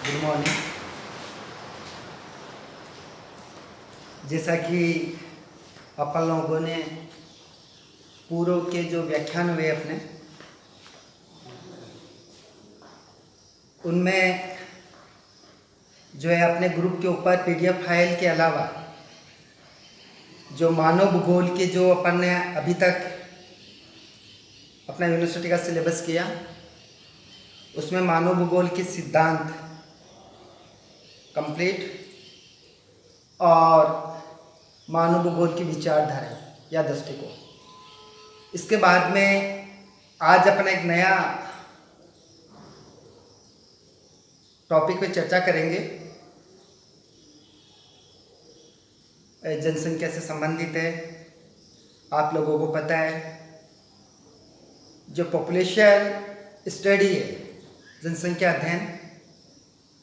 Good morning. जैसा कि अपन लोगों ने पूर्व के जो व्याख्यान हुए अपने, उनमें जो है अपने ग्रुप के ऊपर पीडीएफ फाइल के अलावा जो मानव भूगोल के जो अपन ने अभी तक अपना यूनिवर्सिटी का सिलेबस किया, उसमें मानव भूगोल के सिद्धांत कंप्लीट और मानव भूगोल की विचारधारा या दृष्टिकोण। इसके बाद में आज अपना एक नया टॉपिक पे चर्चा करेंगे, जनसंख्या से संबंधित है। आप लोगों को पता है जो पॉपुलेशन स्टडी है, जनसंख्या अध्ययन,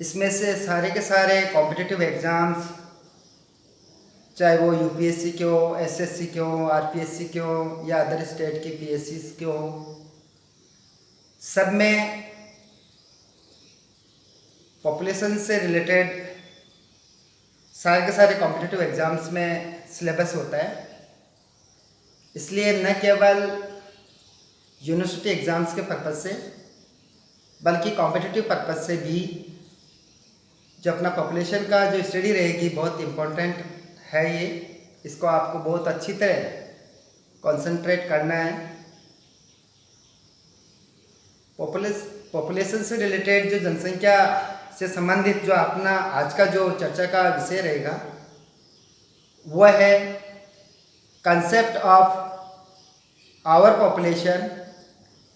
इसमें से सारे के सारे कॉम्पिटिटिव एग्ज़ाम्स, चाहे वो यूपीएससी के हो, एसएससी के हो, आरपीएससी के हो या अदर स्टेट के पीएससी के हो, सब में पॉपुलेशन से रिलेटेड सारे के सारे कॉम्पिटिटिव एग्ज़ाम्स में सिलेबस होता है। इसलिए न केवल यूनिवर्सिटी एग्ज़ाम्स के पर्पज़ से बल्कि कॉम्पिटिटिव पर्पज़ से भी जो अपना पॉपुलेशन का जो स्टडी रहेगी बहुत इम्पोर्टेंट है। ये इसको आपको बहुत अच्छी तरह कंसंट्रेट करना है। पॉपुलेशन से रिलेटेड जो जनसंख्या से संबंधित जो अपना आज का जो चर्चा का विषय रहेगा वह है concept of overpopulation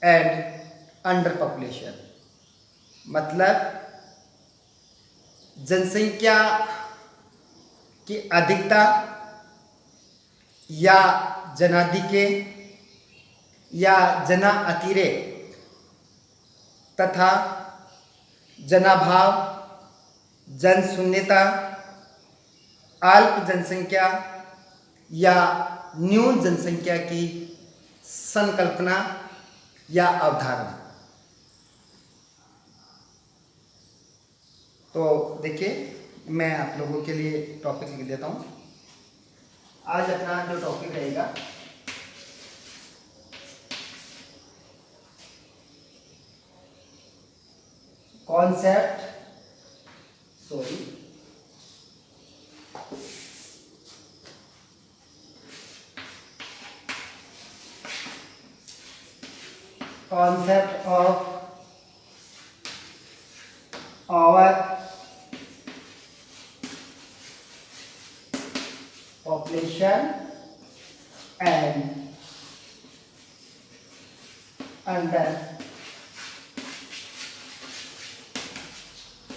and underpopulation. मतलब जनसंख्या की अधिकता या जनाधिक्य या जना अतिरेक तथा जनाभाव, जनशून्यता, अल्प जनसंख्या या न्यून जनसंख्या की संकल्पना या अवधारणा। तो देखिए, मैं आप लोगों के लिए टॉपिक लिख देता हूँ। आज अपना जो टॉपिक रहेगा concept of over population and under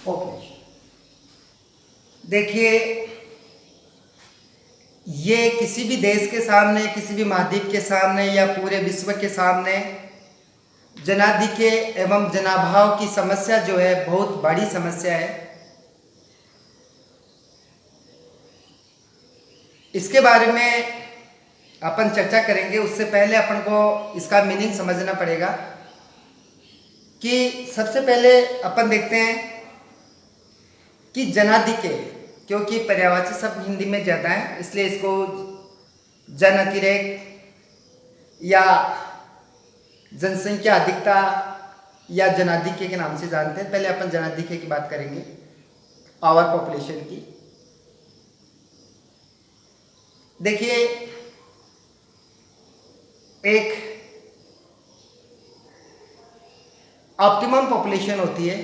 population। देखिए, ये किसी भी देश के सामने, किसी भी महाद्वीप के सामने या पूरे विश्व के सामने जनाधिक्य एवं जनाभाव की समस्या जो है बहुत बड़ी समस्या है। इसके बारे में अपन चर्चा करेंगे। उससे पहले अपन को इसका मीनिंग समझना पड़ेगा कि सबसे पहले अपन देखते हैं कि जनाधिक्य, क्योंकि पर्यायवाची शब्द हिंदी में ज़्यादा है इसलिए इसको जन अतिरेक या जनसंख्या अधिकता या जनाधिक्य के नाम से जानते हैं। पहले अपन जनाधिक्य की बात करेंगे, आवर पॉपुलेशन की। देखिए, एक ऑप्टिमम पॉपुलेशन होती है,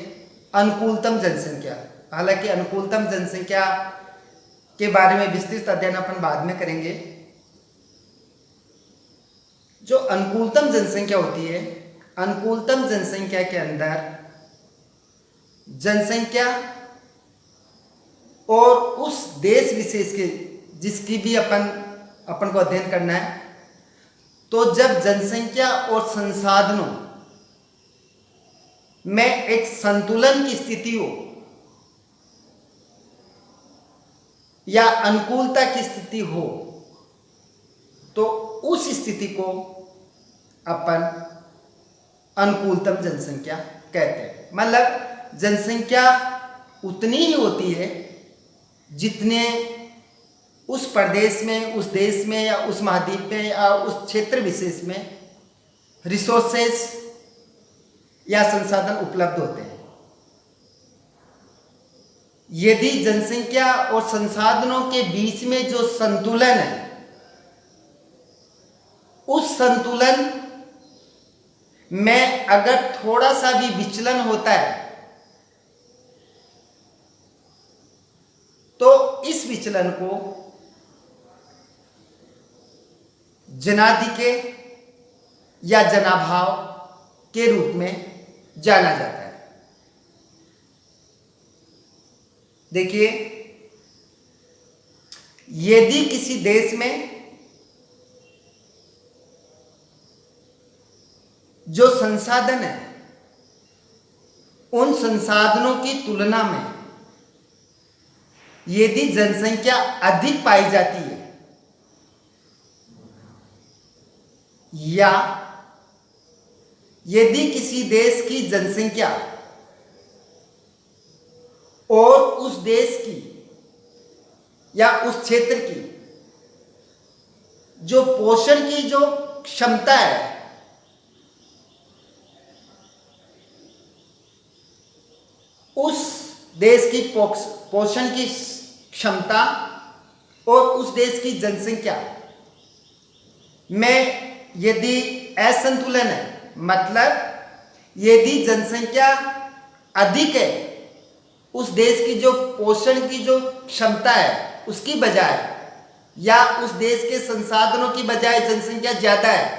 अनुकूलतम जनसंख्या। हालांकि अनुकूलतम जनसंख्या के बारे में विस्तृत अध्ययन अपन बाद में करेंगे। जो अनुकूलतम जनसंख्या होती है, अनुकूलतम जनसंख्या के अंदर जनसंख्या और उस देश विशेष के जिसकी भी अपन को अध्ययन करना है, तो जब जनसंख्या और संसाधनों में एक संतुलन की स्थिति हो या अनुकूलता की स्थिति हो, तो उस स्थिति को अपन अनुकूलतम जनसंख्या कहते हैं। मतलब जनसंख्या उतनी ही होती है जितने उस प्रदेश में, उस देश में या उस महाद्वीप में या उस क्षेत्र विशेष में रिसोर्सेस या संसाधन उपलब्ध होते हैं। यदि जनसंख्या और संसाधनों के बीच में जो संतुलन है, उस संतुलन में अगर थोड़ा सा भी विचलन होता है तो इस विचलन को जनाधिक्य या जनाभाव के रूप में जाना जाता है। देखिए, यदि किसी देश में जो संसाधन है, उन संसाधनों की तुलना में यदि जनसंख्या अधिक पाई जाती है या यदि किसी देश की जनसंख्या और उस देश की या उस क्षेत्र की जो पोषण की जो क्षमता है, उस देश की पोषण की क्षमता और उस देश की जनसंख्या में यदि असंतुलन है, मतलब यदि जनसंख्या अधिक है, उस देश की जो पोषण की जो क्षमता है उसकी बजाय या उस देश के संसाधनों की बजाय जनसंख्या ज्यादा है,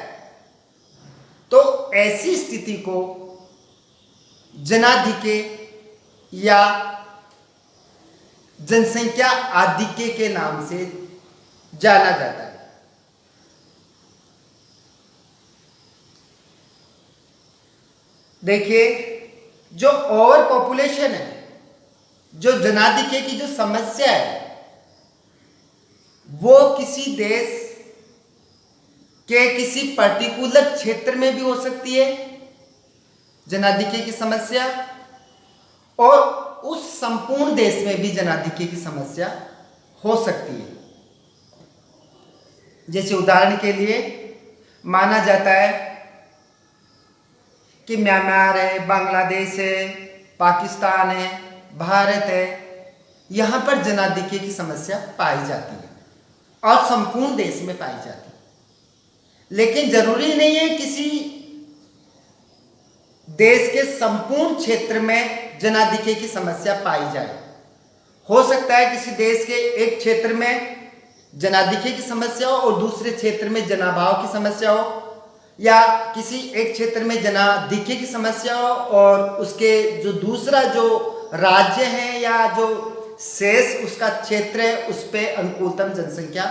तो ऐसी स्थिति को जनाधिक्य या जनसंख्या आधिक्य के नाम से जाना जाता है। देखिए, जो ओवर पॉपुलेशन है, जो जनाधिक्य की जो समस्या है, वो किसी देश के किसी पर्टिकुलर क्षेत्र में भी हो सकती है जनाधिक्य की समस्या, और उस संपूर्ण देश में भी जनाधिक्य की समस्या हो सकती है। जैसे उदाहरण के लिए माना जाता है कि म्यांमार है, बांग्लादेश है, पाकिस्तान है, भारत है, यहां पर जनाधिक्य की समस्या पाई जाती है और संपूर्ण देश में पाई जाती है। लेकिन जरूरी नहीं है किसी देश के संपूर्ण क्षेत्र में जनाधिक्य की समस्या पाई जाए। हो सकता है किसी देश के एक क्षेत्र में जनाधिक्य की समस्या हो और दूसरे क्षेत्र में जनाभाव की समस्या हो, या किसी एक क्षेत्र में जनाधिक्य की समस्या हो और उसके जो दूसरा जो राज्य है या जो शेष उसका क्षेत्र है उस पर अनुकूलतम जनसंख्या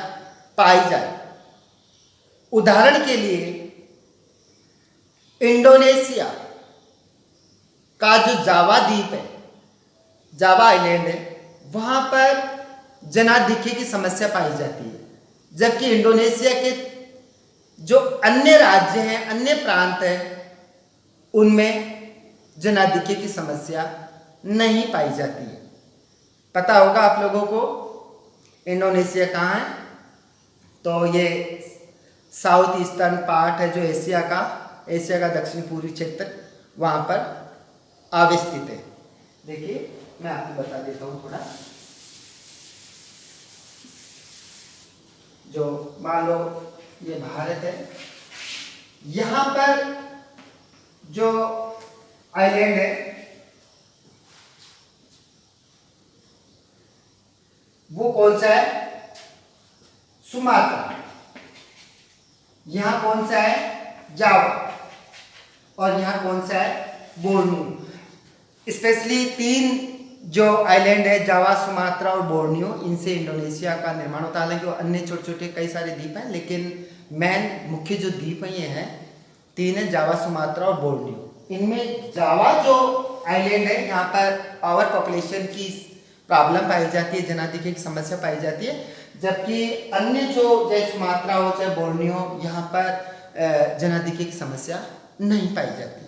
पाई जाए। उदाहरण के लिए इंडोनेशिया का जो जावा द्वीप है, जावा आइलैंड है, वहां पर जनाधिक्य की समस्या पाई जाती है, जबकि इंडोनेशिया के जो अन्य राज्य हैं, अन्य प्रांत हैं, उनमें जनाधिक्य की समस्या नहीं पाई जाती है। पता होगा आप लोगों को इंडोनेशिया कहाँ है, तो ये साउथ ईस्टर्न पार्ट है जो एशिया का दक्षिण पूर्वी क्षेत्र, वहाँ पर अवस्थित है। देखिए, मैं आपको बता देता हूँ थोड़ा। जो मान लो ये भारत है, यहाँ पर जो आइलैंड है वो कौन सा है? सुमात्रा। यहाँ कौन सा है? जावा। और यहाँ कौन सा है? बोर्नियो। स्पेशली 3 जो आइलैंड है, जावा, सुमात्रा और बोर्नियो, इनसे इंडोनेशिया का निर्माण होता है। हालांकि अन्य छोटे छोटे कई सारे द्वीप हैं, लेकिन मेन मुख्य जो द्वीप है ये हैं 3 है, जावा, सुमात्रा और बोर्नियो। इनमें जावा जो आइलैंड है, यहाँ पर ओवर पॉपुलेशन की प्रॉब्लम पाई जाती है, जनाधिक्य की समस्या पाई जाती है, जबकि अन्य जो जैसे सुमात्रा हो चाहे बोर्नियो, यहाँ पर जनाधिक्य की समस्या नहीं पाई जाती।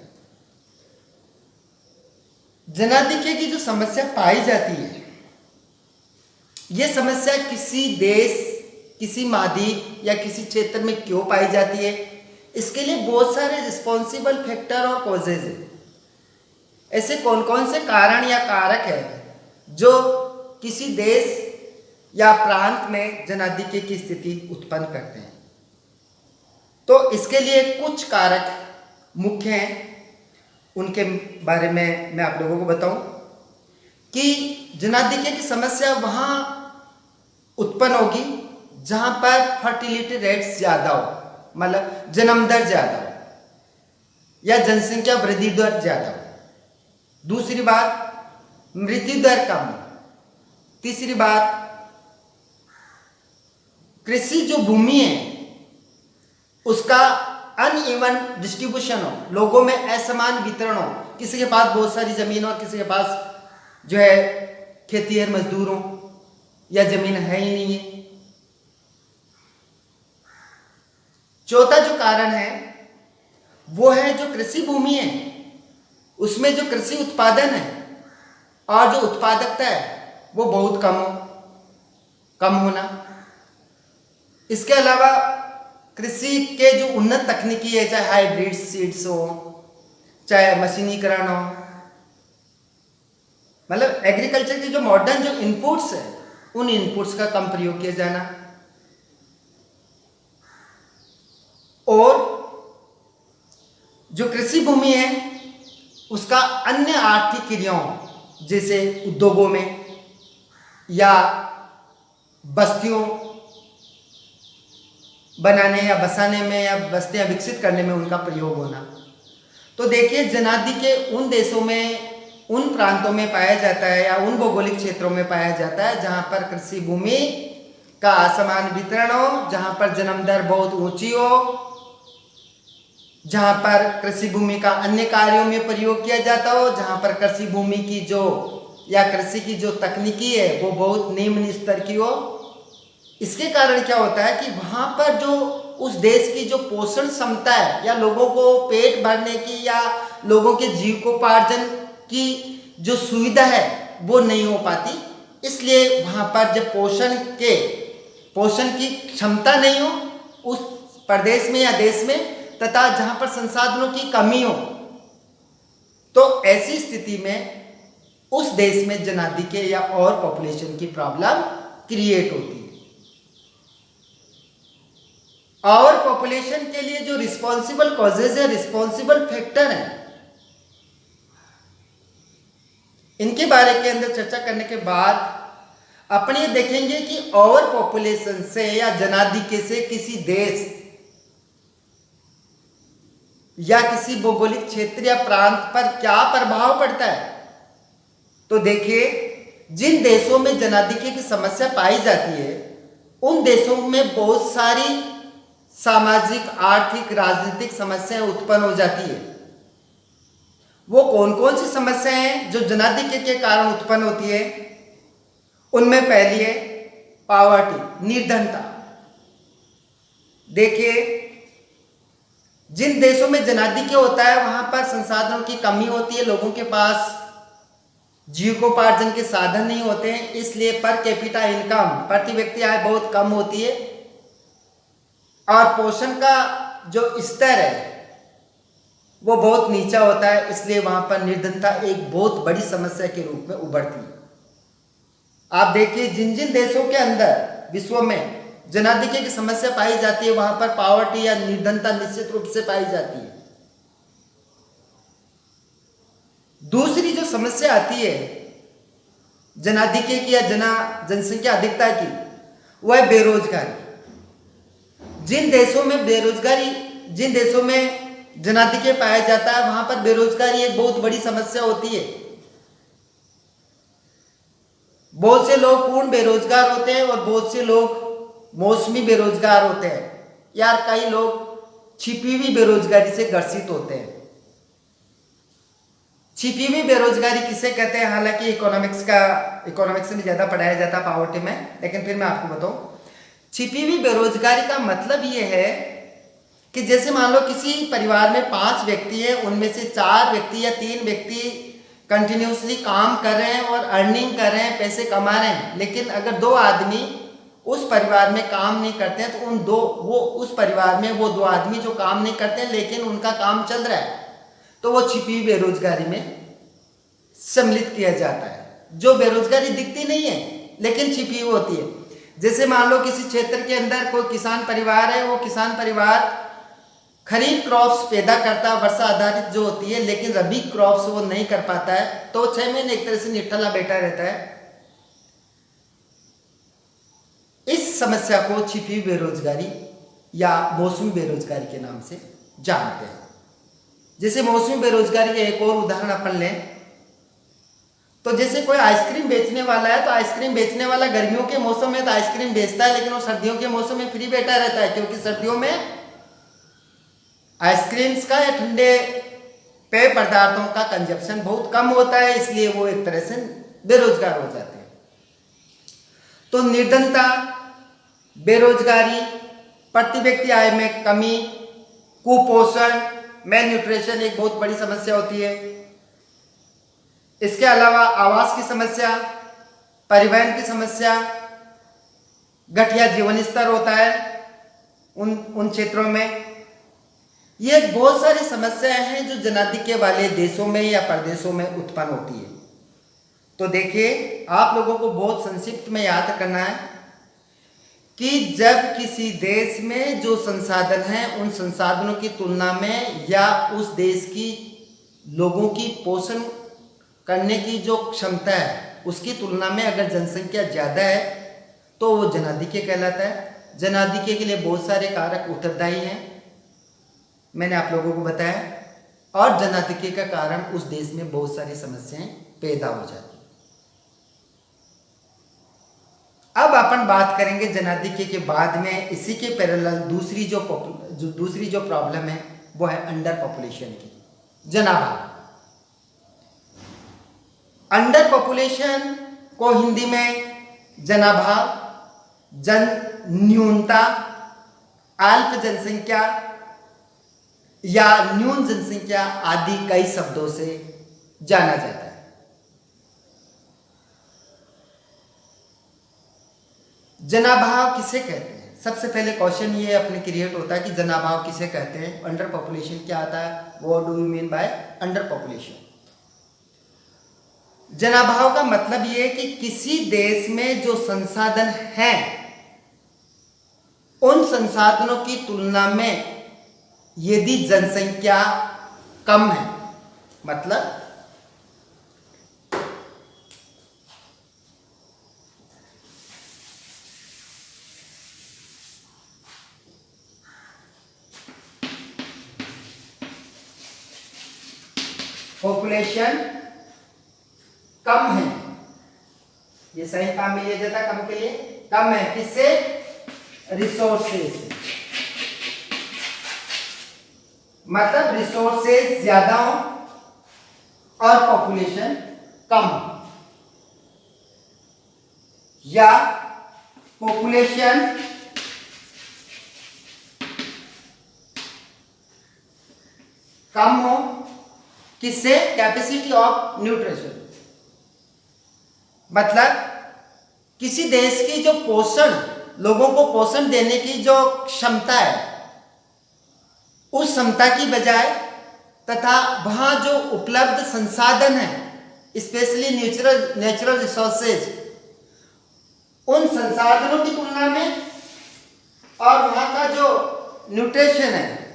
जनाधिक्य की जो समस्या पाई जाती है, ये समस्या किसी देश, किसी महाद्वीप या किसी क्षेत्र में क्यों पाई जाती है, इसके लिए बहुत सारे रिस्पॉन्सिबल फैक्टर और कॉजेज हैं। ऐसे कौन कौन से कारण या कारक है जो किसी देश या प्रांत में जनाधिक्य की स्थिति उत्पन्न करते हैं। तो इसके लिए कुछ कारक मुख्य हैं, उनके बारे में मैं आप लोगों को बताऊं कि जनाधिक्य की समस्या वहाँ उत्पन्न होगी जहाँ पर फर्टिलिटी रेट्स ज़्यादा हो, मतलब जन्म दर ज़्यादा हो या जनसंख्या वृद्धि दर ज़्यादा हो। दूसरी बात, मृत्यु दर कम हो। तीसरी बात, कृषि जो भूमि है उसका अनइवन डिस्ट्रीब्यूशन हो, लोगों में असमान वितरण हो, किसी के पास बहुत सारी जमीन हो, किसी के पास जो है खेतीहर मजदूर हो या जमीन है ही नहीं है। चौथा जो कारण है वो है जो कृषि भूमि है उसमें जो कृषि उत्पादन है और जो उत्पादकता है वो बहुत कम होना। इसके अलावा कृषि के जो उन्नत तकनीकी है, चाहे हाइब्रिड सीड्स हो, चाहे मशीनीकरण हो, मतलब एग्रीकल्चर के जो मॉडर्न जो इनपुट्स है उन इनपुट्स का कम प्रयोग किया जाना, और जो कृषि भूमि है उसका अन्य आर्थिक क्रियाओं जैसे उद्योगों में या बस्तियों बनाने या बसाने में या बस्तियां विकसित करने में उनका प्रयोग होना। तो देखिए, जनाधिक्य उन देशों में, उन प्रांतों में पाया जाता है या उन भौगोलिक क्षेत्रों में पाया जाता है जहां पर कृषि भूमि का असमान वितरण हो, जहां पर जन्म दर बहुत ऊंची हो, जहां पर कृषि भूमि का अन्य कार्यों में प्रयोग किया जाता हो, जहां पर कृषि भूमि की जो या कृषि की जो तकनीकी है वो बहुत निम्न स्तर की हो। इसके कारण क्या होता है कि वहां पर जो उस देश की जो पोषण क्षमता है या लोगों को पेट भरने की या लोगों के जीविकोपार्जन की जो सुविधा है वो नहीं हो पाती। इसलिए वहां पर जब पोषण की क्षमता नहीं हो उस प्रदेश में या देश में, तथा जहां पर संसाधनों की कमी हो, तो ऐसी स्थिति में उस देश में जनाधिक्य या और पॉपुलेशन की प्रॉब्लम क्रिएट होती है। और पॉपुलेशन के लिए जो रिस्पॉन्सिबल कॉजेज है, रिस्पॉन्सिबल फैक्टर है, इनके बारे के अंदर चर्चा करने के बाद अपन ये देखेंगे कि ओवर पॉपुलेशन से या जनाधिक्य से किसी देश या किसी भौगोलिक क्षेत्र या प्रांत पर क्या प्रभाव पड़ता है। तो देखिए, जिन देशों में जनाधिक्य की समस्या पाई जाती है उन देशों में बहुत सारी सामाजिक, आर्थिक, राजनीतिक समस्याएं उत्पन्न हो जाती है। वो कौन कौन सी समस्याएं हैं जो जनाधिक्य के कारण उत्पन्न होती है? उनमें पहली है पॉवर्टी, निर्धनता। देखिए, जिन देशों में जनाधिक्य होता है वहां पर संसाधनों की कमी होती है, लोगों के पास जीविकोपार्जन के साधन नहीं होते हैं, इसलिए पर कैपिटा इनकम, प्रति व्यक्ति आय बहुत कम होती है और पोषण का जो स्तर है वो बहुत नीचा होता है। इसलिए वहां पर निर्धनता एक बहुत बड़ी समस्या के रूप में उभरती है। आप देखिए, जिन जिन देशों के अंदर विश्व में जनाधिक्य की समस्या पाई जाती है वहां पर पॉवर्टी या निर्धनता निश्चित रूप से पाई जाती है। दूसरी जो समस्या आती है जनाधिक्य की या जनसंख्या अधिकता की, वह है बेरोजगारी। जिन देशों में जनाधिक्य पाया जाता है वहां पर बेरोजगारी एक बहुत बड़ी समस्या होती है। बहुत से लोग पूर्ण बेरोजगार होते हैं और बहुत से लोग मौसमी बेरोजगार होते हैं, या कई लोग छिपी हुई बेरोजगारी से ग्रसित होते हैं। छिपी हुई बेरोजगारी किसे कहते हैं? हालांकि इकोनॉमिक्स में ज्यादा पढ़ाया जाता है पॉवर्टी में, लेकिन फिर मैं आपको बताऊं, छिपी हुई बेरोजगारी का मतलब ये है कि जैसे मान लो किसी परिवार में 5 व्यक्ति है, उनमें से 4 व्यक्ति या 3 व्यक्ति कंटिन्यूसली काम कर रहे हैं और अर्निंग कर रहे हैं, पैसे कमा रहे हैं, लेकिन अगर दो आदमी उस परिवार में काम नहीं करते हैं तो उस परिवार में वो दो आदमी जो काम नहीं करते हैं लेकिन उनका काम चल रहा है, तो वो छिपी हुई बेरोजगारी में सम्मिलित किया जाता है। जो बेरोजगारी दिखती नहीं है लेकिन छिपी हुई होती है। जैसे मान लो किसी क्षेत्र के अंदर कोई किसान परिवार है, वो किसान परिवार खरीफ क्रॉप्स पैदा करता है, वर्षा आधारित जो होती है, लेकिन रबी क्रॉप्स वो नहीं कर पाता है, तो 6 महीने एक तरह से निठल्ला बैठा रहता है। इस समस्या को छिपी बेरोजगारी या मौसमी बेरोजगारी के नाम से जानते हैं। जैसे मौसमी बेरोजगारी का एक और उदाहरण अपन लें तो जैसे कोई आइसक्रीम बेचने वाला है, तो आइसक्रीम बेचने वाला गर्मियों के मौसम में तो आइसक्रीम बेचता है, लेकिन वो सर्दियों के मौसम में फ्री बैठा रहता है, क्योंकि सर्दियों में आइसक्रीम्स का या ठंडे पेय पदार्थों का कंजप्शन बहुत कम होता है, इसलिए वो एक तरह से बेरोजगार हो जाते हैं। तो निर्धनता, बेरोजगारी, प्रति व्यक्ति आय में कमी, कुपोषण, मेल न्यूट्रिशन एक बहुत बड़ी समस्या होती है। इसके अलावा आवास की समस्या, परिवहन की समस्या, घटिया जीवन स्तर होता है उन क्षेत्रों में। ये बहुत सारी समस्याएं हैं जो जनाधिक्य वाले देशों में या प्रदेशों में उत्पन्न होती है। तो देखिए, आप लोगों को बहुत संक्षिप्त में याद करना है कि जब किसी देश में जो संसाधन हैं उन संसाधनों की तुलना में या उस देश की लोगों की पोषण करने की जो क्षमता है उसकी तुलना में अगर जनसंख्या ज़्यादा है तो वो जनाधिक्य कहलाता है। जनाधिक्य के लिए बहुत सारे कारक उत्तरदायी हैं, मैंने आप लोगों को बताया, और जनाधिक्य का कारण उस देश में बहुत सारी समस्याएं पैदा हो जाती। अब अपन बात करेंगे जनाधिक्य के बाद में इसी के पैरेलल दूसरी जो प्रॉब्लम है वो है अंडर पॉपुलेशन की, जनाभाव। अंडर पॉपुलेशन को हिंदी में जनाभाव, जन न्यूनता, अल्प जनसंख्या या न्यून जनसंख्या आदि कई शब्दों से जाना जाता है। जनाभाव किसे कहते हैं? सबसे पहले क्वेश्चन ये अपने क्रिएट होता है कि जनाभाव किसे कहते हैं, अंडर पॉपुलेशन क्या आता है, what do you mean by under population. जनाभाव का मतलब ये है कि किसी देश में जो संसाधन हैं उन संसाधनों की तुलना में यदि जनसंख्या कम है, मतलब पॉपुलेशन कम है, ये सही काम में लिया जाता है, कम के लिए कम है, किससे, रिसोर्सेज, मतलब रिसोर्सेज ज्यादा हो और पॉपुलेशन कम, या पॉपुलेशन कम हो, किससे, कैपेसिटी ऑफ न्यूट्रिशन, मतलब किसी देश की जो पोषण, लोगों को पोषण देने की जो क्षमता है उस क्षमता की बजाय तथा वहां जो उपलब्ध संसाधन है, स्पेशली नेचुरल रिसोर्सेज, उन संसाधनों की तुलना में और वहां का जो न्यूट्रिशन है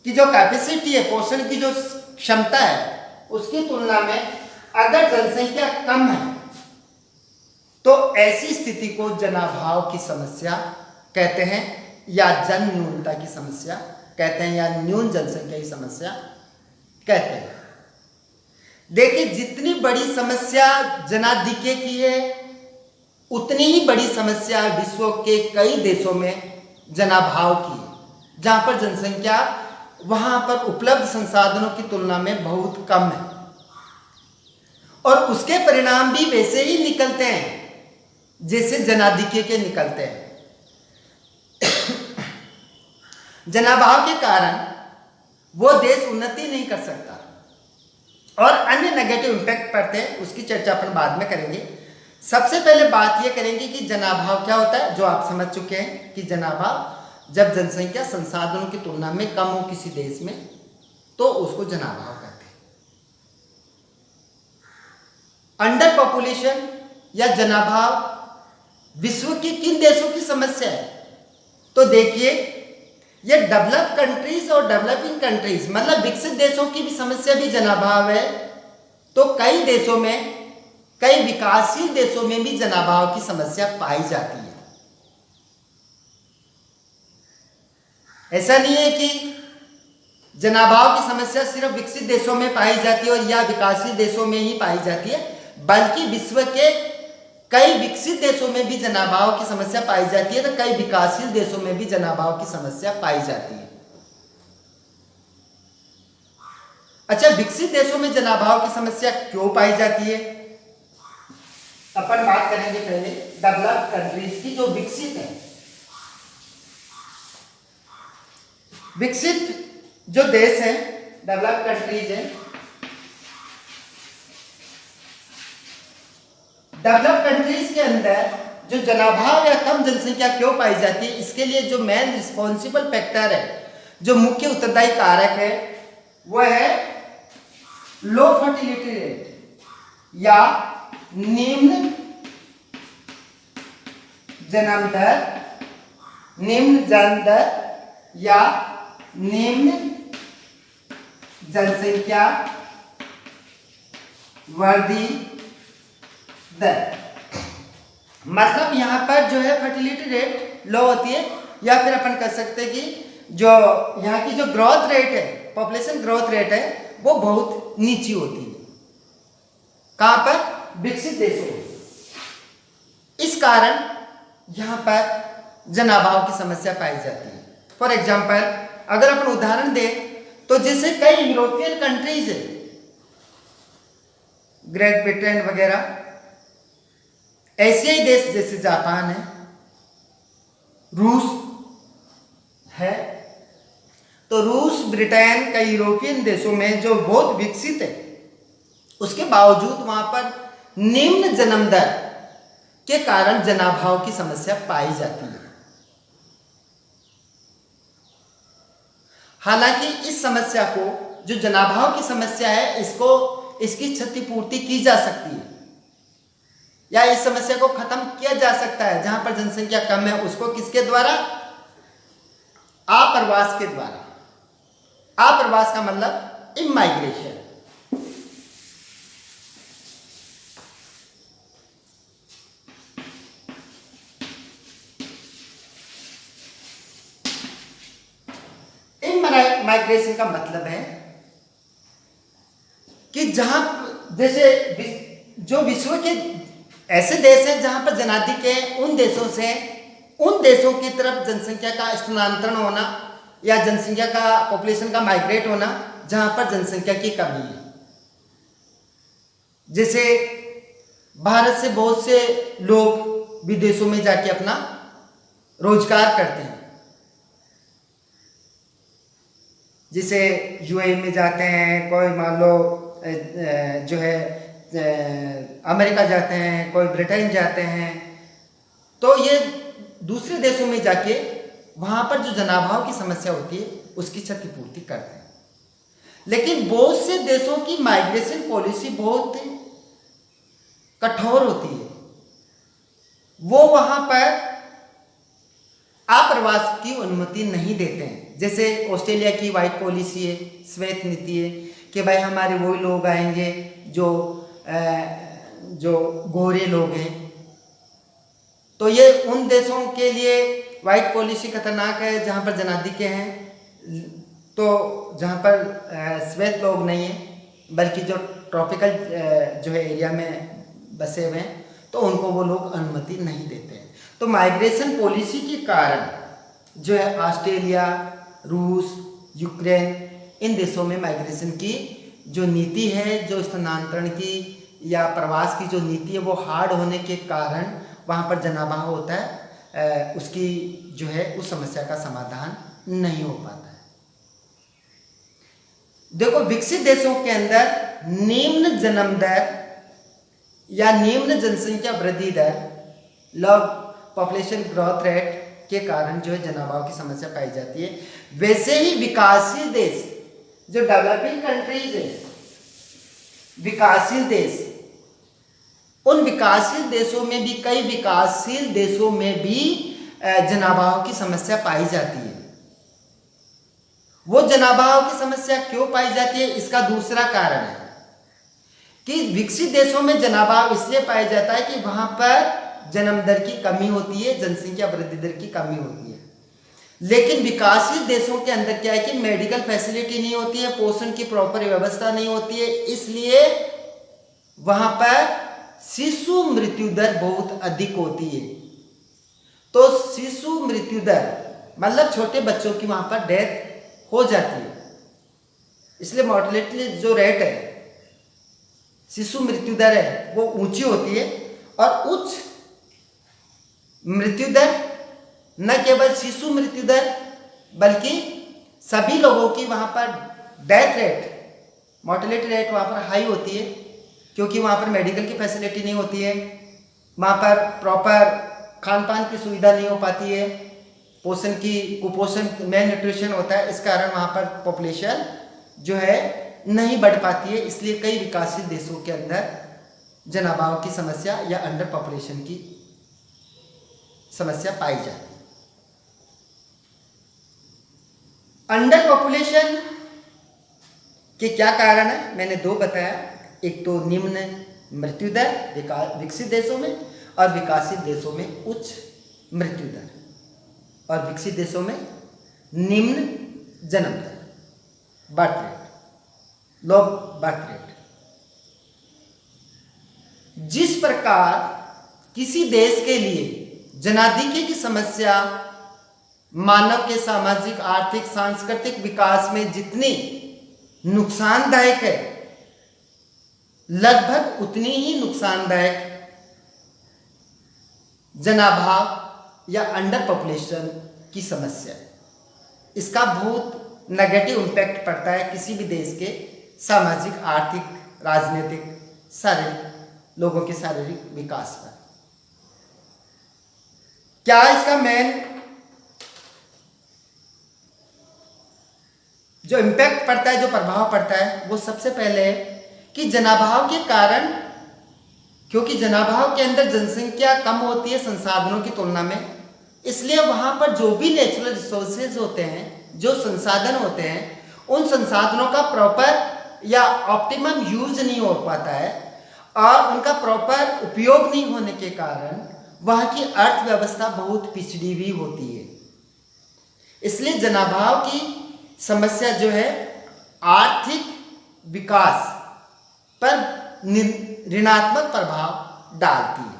की जो कैपेसिटी है, पोषण की जो क्षमता है उसकी तुलना में अगर जनसंख्या कम है तो ऐसी स्थिति को जनाभाव की समस्या कहते हैं या जन न्यूनता की समस्या कहते हैं या न्यून जनसंख्या की समस्या कहते हैं। देखिए, जितनी बड़ी समस्या जनाधिक्य की है उतनी ही बड़ी समस्या विश्व के कई देशों में जनाभाव की है, जहां पर जनसंख्या वहां पर उपलब्ध संसाधनों की तुलना में बहुत कम है और उसके परिणाम भी वैसे ही निकलते हैं जैसे जनाधिक्य के निकलते हैं। जनाभाव के कारण वो देश उन्नति नहीं कर सकता और अन्य नेगेटिव इम्पैक्ट पड़ते हैं, उसकी चर्चा अपन बाद में करेंगे। सबसे पहले बात ये करेंगे कि जनाभाव क्या होता है, जो आप समझ चुके हैं कि जनाभाव जब जनसंख्या संसाधनों की तुलना में कम हो किसी देश में तो उसको जनाभाव कहते हैं। अंडर पॉपुलेशन या जनाभाव विश्व की किन देशों की समस्या है, तो देखिए ये डेवलप कंट्रीज और डेवलपिंग कंट्रीज मतलब विकसित देशों की भी समस्या भी जनाभाव है, तो कई देशों में, कई विकासशील देशों में भी जनाभाव की समस्या पाई जाती है। ऐसा नहीं है कि जनाभाव की समस्या सिर्फ विकसित देशों में पाई जाती है और या विकासशील देशों में ही पाई जाती है, बल्कि विश्व के कई विकसित देशों में भी जनाभाव की समस्या पाई जाती है, तो कई विकासशील देशों में भी जनाभाव की समस्या पाई जाती है। अच्छा, विकसित देशों में जनाभाव की समस्या क्यों पाई जाती है, अपन बात करेंगे पहले डेवलप्ड कंट्रीज की जो विकसित है। विकसित जो देश है, डेवलप्ड कंट्रीज है, डेवलप्ड कंट्रीज के अंदर जो जनाभाव या कम जनसंख्या क्यों पाई जाती है, इसके लिए जो मेन रिस्पॉन्सिबल फैक्टर है, जो मुख्य उत्तरदायी कारक है, वह है लो फर्टिलिटी रेट या निम्न जन्म दर, निम्न जन्म दर या निम्न जनसंख्या वृद्धि दर। मतलब यहां पर जो है फर्टिलिटी रेट लो होती है, या फिर अपन कह सकते हैं कि जो यहाँ की जो ग्रोथ रेट है, पॉपुलेशन ग्रोथ रेट है, वो बहुत नीची होती है। कहां पर? विकसित देशों में। इस कारण यहां पर जनाभाव की समस्या पाई जाती है। फॉर एग्जाम्पल अगर अपन उदाहरण दें तो जैसे कई यूरोपियन कंट्रीज है, ग्रेट ब्रिटेन वगैरह, एशियाई देश जैसे जापान है, रूस है, तो रूस, ब्रिटेन, कई यूरोपियन देशों में जो बहुत विकसित है, उसके बावजूद वहां पर निम्न जन्म दर के कारण जनाभाव की समस्या पाई जाती है। हालांकि इस समस्या को, जो जनाभाव की समस्या है, इसकी क्षतिपूर्ति की जा सकती है या इस समस्या को खत्म किया जा सकता है। जहां पर जनसंख्या कम है उसको किसके द्वारा? आप्रवास के द्वारा। आप्रवास का मतलब इमाइग्रेशन। माइग्रेशन का मतलब है कि जहां, जैसे जो विश्व के ऐसे देश हैं जहां पर जनाधिक है, उन देशों की तरफ जनसंख्या का स्थानांतरण होना या जनसंख्या का, पॉपुलेशन का माइग्रेट होना, जहां पर जनसंख्या की कमी है। जैसे भारत से बहुत से लोग विदेशों में जाके अपना रोजगार करते हैं, जिसे यूएई में जाते हैं, कोई मान लो जो है अमेरिका जाते हैं, कोई ब्रिटेन जाते हैं, तो ये दूसरे देशों में जाके वहाँ पर जो जनाभाव की समस्या होती है उसकी क्षतिपूर्ति करते हैं। लेकिन बहुत से देशों की माइग्रेशन पॉलिसी बहुत कठोर होती है, वो वहाँ पर आप्रवास की अनुमति नहीं देते हैं। जैसे ऑस्ट्रेलिया की वाइट पॉलिसी है, श्वेत नीति है कि भाई हमारे वो लोग आएंगे जो गोरे लोग हैं, तो ये उन देशों के लिए वाइट पॉलिसी खतरनाक है जहाँ पर जनाधिक्य हैं, तो जहाँ पर श्वेत लोग नहीं हैं बल्कि जो ट्रॉपिकल जो है एरिया में बसे हुए हैं, तो उनको वो लोग अनुमति नहीं देते हैं। तो माइग्रेशन पॉलिसी के कारण जो है ऑस्ट्रेलिया, रूस, यूक्रेन, इन देशों में माइग्रेशन की जो नीति है, जो स्थानांतरण की या प्रवास की जो नीति है, वो हार्ड होने के कारण वहाँ पर जनाभाव होता है, उसकी जो है उस समस्या का समाधान नहीं हो पाता है। देखो, विकसित देशों के अंदर निम्न जन्म दर या निम्न जनसंख्या वृद्धि दर, लो पॉपुलेशन ग्रोथ रेट के कारण जो है जनाभाव की समस्या पाई जाती है। वैसे ही विकासशील देश, जो डेवलपिंग कंट्रीज है, विकासशील देश, उन विकासशील देशों में भी, कई विकासशील देशों में भी जनाभाव की समस्या पाई जाती है। वो जनाभाव की समस्या क्यों पाई जाती है, इसका दूसरा कारण है कि विकसित देशों में जनाभाव इसलिए पाया जाता है कि वहां पर जन्म दर की कमी होती है, जनसंख्या वृद्धि दर की कमी होती है। लेकिन विकासशील देशों के अंदर क्या है कि मेडिकल फैसिलिटी नहीं होती है, पोषण की प्रॉपर व्यवस्था नहीं होती है, इसलिए वहां पर शिशु मृत्यु दर बहुत अधिक होती है। तो शिशु मृत्यु दर मतलब छोटे बच्चों की वहां पर डेथ हो जाती है, इसलिए मोर्टेलिटी जो रेट है, शिशु मृत्यु दर है, वो ऊंची होती है। और उच्च मृत्यु दर, न केवल शिशु मृत्यु दर बल्कि सभी लोगों की वहां पर डेथ रेट, मोर्टेलिटी रेट वहां पर हाई होती है, क्योंकि वहां पर मेडिकल की फैसिलिटी नहीं होती है, वहां पर प्रॉपर खान पान की सुविधा नहीं हो पाती है, पोषण की, कुपोषण, मेल न्यूट्रिशन होता है, इस कारण वहां पर पॉपुलेशन जो है नहीं बढ़ पाती है। इसलिए कई विकासशील देशों के अंदर जनाभाव की समस्या या अंडर पॉपुलेशन की समस्या पाई जाती है। अंडर पॉपुलेशन के क्या कारण है, मैंने दो बताया, एक तो निम्न मृत्यु दर विकसित देशों में, और विकासशील देशों में उच्च मृत्यु दर, और विकसित देशों में निम्न जन्म दर, birth rate, low birth rate. जिस प्रकार किसी देश के लिए जनाधिक्य की समस्या मानव के सामाजिक, आर्थिक, सांस्कृतिक विकास में जितनी नुकसानदायक है, लगभग उतनी ही नुकसानदायक जनाभाव या अंडर पॉपुलेशन की समस्या है। इसका बहुत नेगेटिव इम्पैक्ट पड़ता है किसी भी देश के सामाजिक, आर्थिक, राजनीतिक, शारीरिक, लोगों के शारीरिक विकास पर। क्या इसका मेन जो इम्पैक्ट पड़ता है, जो प्रभाव पड़ता है, वो सबसे पहले है कि जनाभाव के कारण, क्योंकि जनाभाव के अंदर जनसंख्या कम होती है संसाधनों की तुलना में, इसलिए वहां पर जो भी नेचुरल रिसोर्सेज होते हैं, जो संसाधन होते हैं, उन संसाधनों का प्रॉपर या ऑप्टिमम यूज नहीं हो पाता है, और उनका प्रॉपर उपयोग नहीं होने के कारण वहां की अर्थव्यवस्था बहुत पिछड़ी हुई होती है। इसलिए जनाभाव की समस्या जो है आर्थिक विकास पर ऋणात्मक प्रभाव डालती है।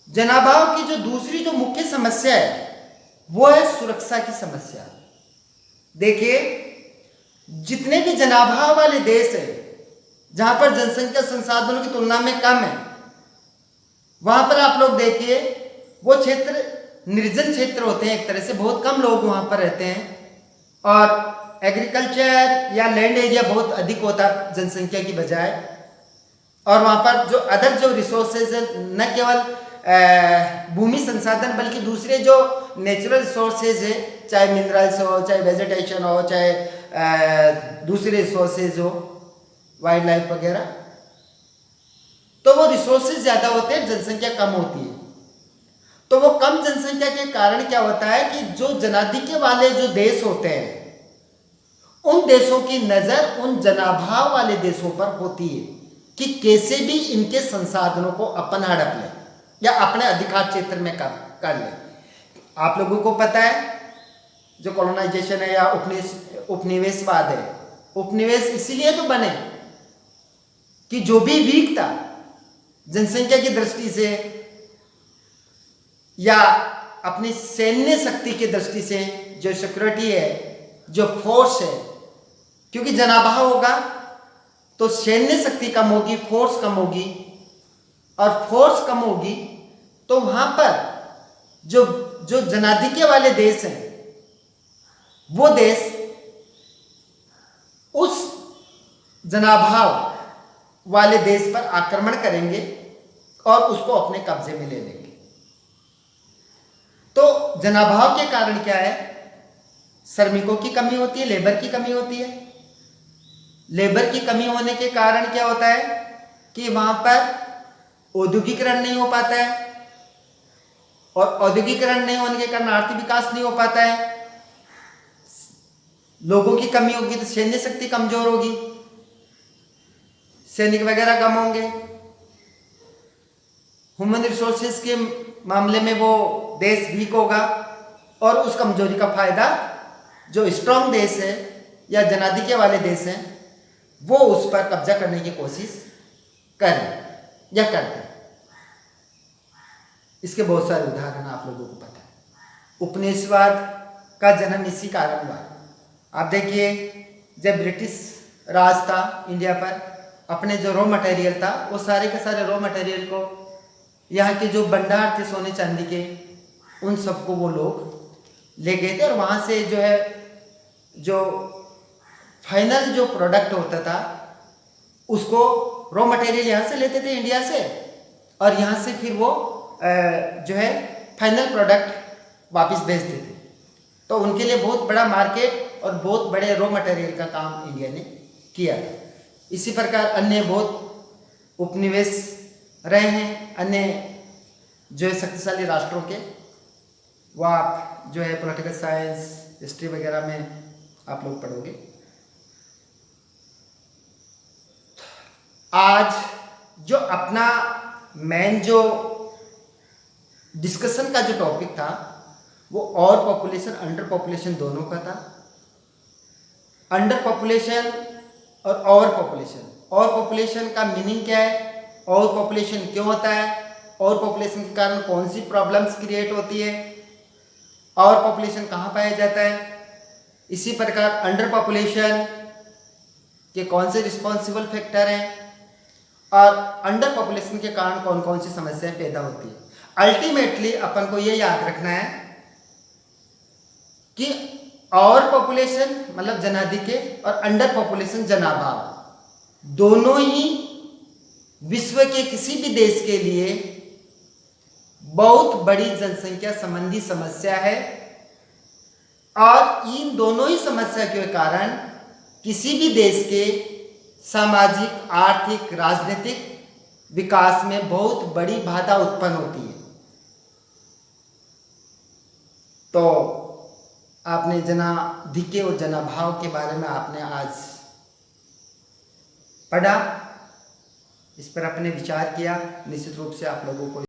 जनाभाव की जो दूसरी जो मुख्य समस्या है वो है सुरक्षा की समस्या। देखिए, जितने भी जनाभाव वाले देश है जहां पर जनसंख्या संसाधनों की तुलना में कम है, वहां पर आप लोग देखिए वो क्षेत्र निर्जन क्षेत्र होते हैं, एक तरह से बहुत कम लोग वहां पर रहते हैं, और एग्रीकल्चर या लैंड एरिया बहुत अधिक होता है जनसंख्या की बजाय। और वहां पर जो अदर जो रिसोर्सेज है, न केवल भूमि संसाधन बल्कि दूसरे जो नेचुरल रिसोर्सेज है, चाहे मिनरल्स हो, चाहे वेजिटेशन हो, चाहे दूसरे रिसोर्सेज हो, वाइल्ड लाइफ वगैरह, तो वो रिसोर्सेज ज्यादा होते हैं, जनसंख्या कम होती है। तो वो कम जनसंख्या के कारण क्या होता है कि जो जनाधिक्य वाले जो देश होते हैं, उन देशों की नजर उन जनाभाव वाले देशों पर होती है कि कैसे भी इनके संसाधनों को अपन हड़प ले या अपने अधिकार क्षेत्र में कर ले। आप लोगों को पता है जो कॉलोनाइजेशन है या उपनिवेशवाद है, उपनिवेश इसीलिए तो बने कि जो भी वीक था जनसंख्या की दृष्टि से या अपनी सैन्य शक्ति की दृष्टि से, जो सिक्योरिटी है, जो फोर्स है, क्योंकि जनाभाव होगा तो सैन्य शक्ति कम होगी, फोर्स कम होगी, और फोर्स कम होगी तो वहां पर जो जनाधिक्य वाले देश हैं वो देश उस जनाभाव वाले देश पर आक्रमण करेंगे और उसको अपने कब्जे में ले लेंगे। तो जनाभाव के कारण क्या है? श्रमिकों की कमी होती है, लेबर की कमी होती है। लेबर की कमी होने के कारण क्या होता है कि वहां पर औद्योगिकरण नहीं हो पाता है, और औद्योगिकरण नहीं होने के कारण आर्थिक विकास नहीं हो पाता है। लोगों की कमी होगी तो सैन्य शक्ति कमजोर होगी, सैनिक वगैरह कम होंगे। ह्यूमन रिसोर्सेज के मामले में वो देश वीक होगा, और उस कमजोरी का फायदा जो स्ट्रांग देश है या जनाधिक्य वाले देश हैं वो उस पर कब्जा करने की कोशिश करें या करते हैं। इसके बहुत सारे उदाहरण आप लोगों को पता है। उपनिवेशवाद का जन्म इसी कारण हुआ। आप देखिए, जब ब्रिटिश राज था इंडिया पर, अपने जो रॉ मटेरियल था वो सारे के सारे रॉ मटेरियल को, यहाँ के जो भंडार थे सोने चांदी के, उन सबको वो लोग ले गए थे, और वहाँ से जो है जो फाइनल जो प्रोडक्ट होता था उसको रॉ मटेरियल यहाँ से लेते थे इंडिया से, और यहाँ से फिर वो जो है फाइनल प्रोडक्ट वापस भेज देते। तो उनके लिए बहुत बड़ा मार्केट और बहुत बड़े रॉ मटेरियल का काम इंडिया ने किया था। इसी प्रकार अन्य बहुत उपनिवेश रहे हैं, अन्य जो है शक्तिशाली राष्ट्रों के, वो आप जो है पॉलिटिकल साइंस, हिस्ट्री वगैरह में आप लोग पढ़ोगे। आज जो अपना मेन जो डिस्कशन का जो टॉपिक था वो ओवर पॉपुलेशन अंडर पॉपुलेशन दोनों का था। अंडर पॉपुलेशन और ओवर पॉपुलेशन। ओवर पॉपुलेशन का मीनिंग क्या है, ओवर पॉपुलेशन क्यों होता है, ओवर पॉपुलेशन के कारण कौन सी प्रॉब्लम्स क्रिएट होती है, ओवर पॉपुलेशन कहाँ पाया जाता है। इसी प्रकार अंडर पॉपुलेशन के कौन से रिस्पॉन्सिबल फैक्टर हैं, और अंडर पॉपुलेशन के कारण कौन कौन सी समस्याएं पैदा होती है। अल्टीमेटली अपन को ये याद रखना है कि ओवर पॉपुलेशन मतलब जनाधिक्य और अंडर पॉपुलेशन जनाभाव, दोनों ही विश्व के किसी भी देश के लिए बहुत बड़ी जनसंख्या संबंधी समस्या है, और इन दोनों ही समस्या के कारण किसी भी देश के सामाजिक, आर्थिक, राजनीतिक विकास में बहुत बड़ी बाधा उत्पन्न होती है। तो आपने जनाधिक्य और जनाभाव के बारे में आपने आज पढ़ा, इस पर अपने विचार किया। निश्चित रूप से आप लोगों को